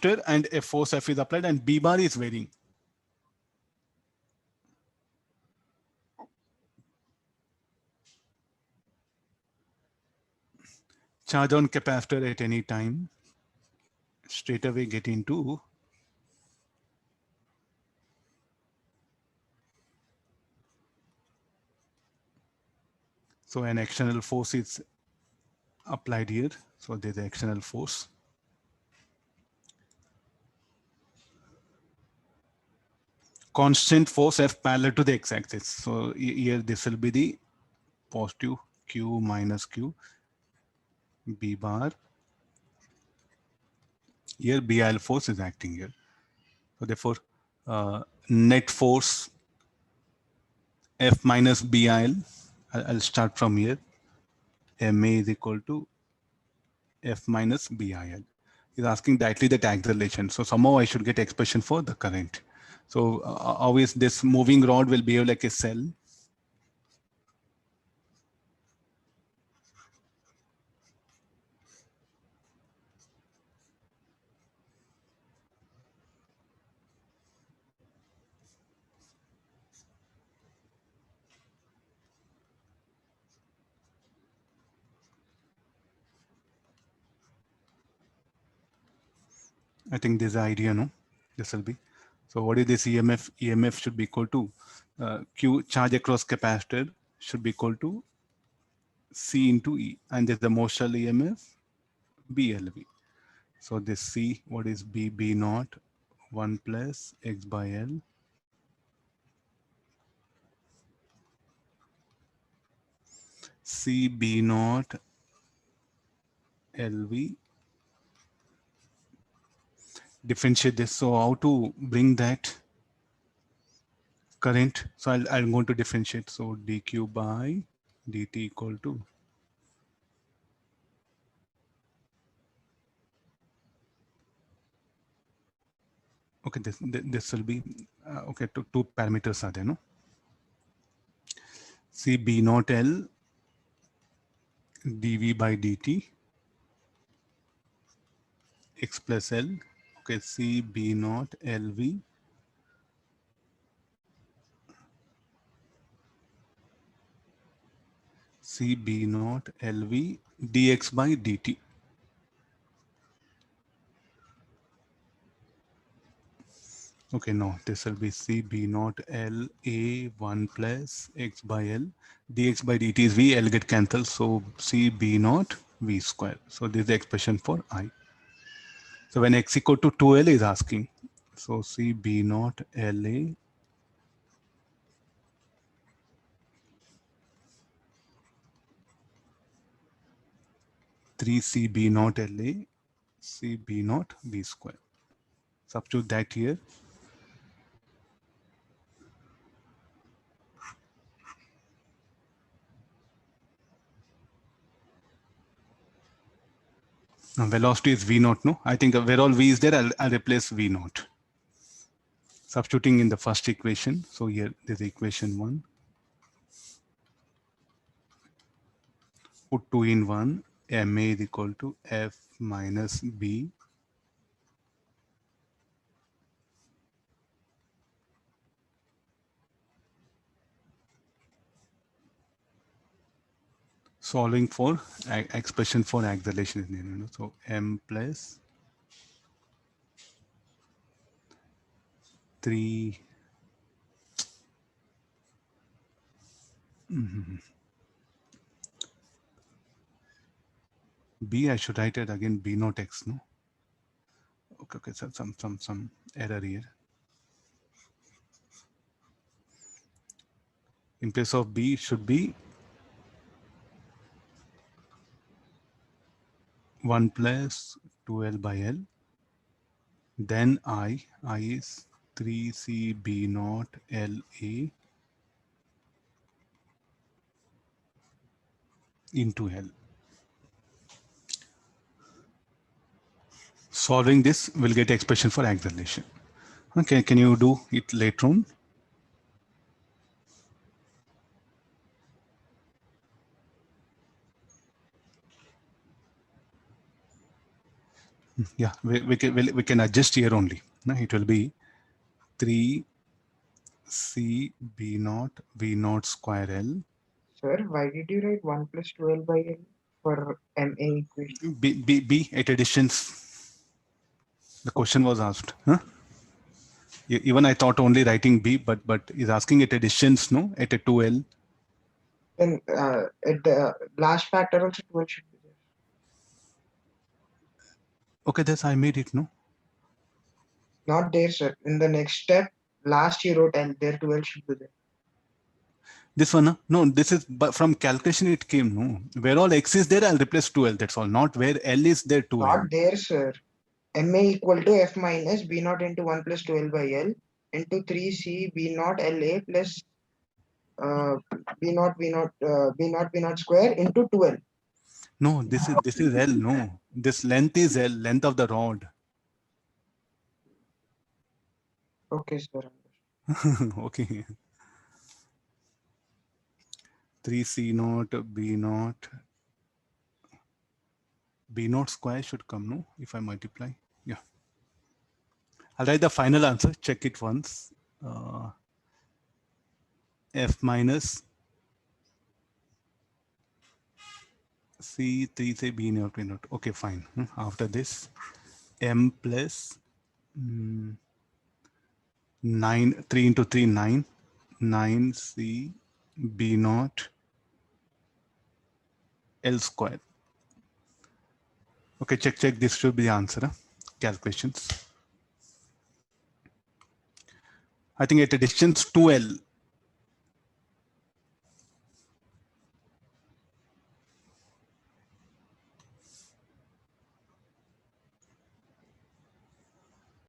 capacitor and a force F is applied and B bar is varying. Charge on capacitor at any time, straight away get into so an external force is applied here. So there's the external force. Constant force F parallel to the x-axis. So here this will be the positive Q minus Q, B bar. Here BIL force is acting here. So therefore, net force F minus BIL, I'll start from here. MA is equal to F minus BIL. Is asking directly that acceleration. So somehow I should get expression for the current. So always this moving rod will behave like a cell. I think this is the idea, no? This will be. So what is this EMF? EMF should be equal to Q charge across capacitor should be equal to C into E. And there's the motional EMF, BLV. So this C, what is B? B naught, 1 plus X by L. C B naught LV. Differentiate this. So how to bring that current? So I'm going to differentiate. So dq by dt equal to okay. This will be okay. Two parameters are there, no? C B naught L dv by dt x plus L. Okay, C B naught LV C B naught LV dx by dt. Okay, no, this will be C B naught L A 1 plus x by L dx by dt is V, L get cancelled. So C B naught V square. So this is the expression for I. So when x equal to 2L is asking, so C B naught LA three C B naught LA C B naught V square. Substitute that here. Now velocity is V naught, no? I think where all V is there, I'll replace V naught. Substituting in the first equation. So here there's equation 1. Put 2 in 1. MA is equal to F minus B. Solving for expression for acceleration. You know? So M plus 3. B, I should write it again, B naught X, no? Okay, so some error here. In place of B, should be 1 plus 2L by L. Then I is 3C B naught LA into L. Solving this will get expression for acceleration. Okay, can you do it later on? Yeah, we can adjust here only. No, it will be 3 C B naught V naught square L. Sir, why did you write 1 plus 2L by L for MA equation? B at additions. The question Okay. was asked. Huh? Even I thought only writing B, but is asking at additions, no? At a 2L. Then at the last factor also 12 should be there. Okay, that's I made it, no? Not there, sir. In the next step, last you wrote L, there 12 should be there. This one, no, this is but from calculation it came, no. Where all X is there, I'll replace 2L. That's all. Not where L is there, 2L. Not there, sir. MA equal to F minus B naught into 1 plus 12 by L into 3C B naught LA plus uh, B naught square into 12. No, this is L, no. This length is L, length of the rod. Okay, sir. Okay. 3C naught B naught. B naught square should come, no? If I multiply. Yeah. I'll write the final answer. Check it once. F minus C 3 say B naught B naught. Okay, fine. After this, M plus 9 3 into 3 9 9 C B naught L square. Okay, check. This should be the answer. Calculations. I think at a distance 2L.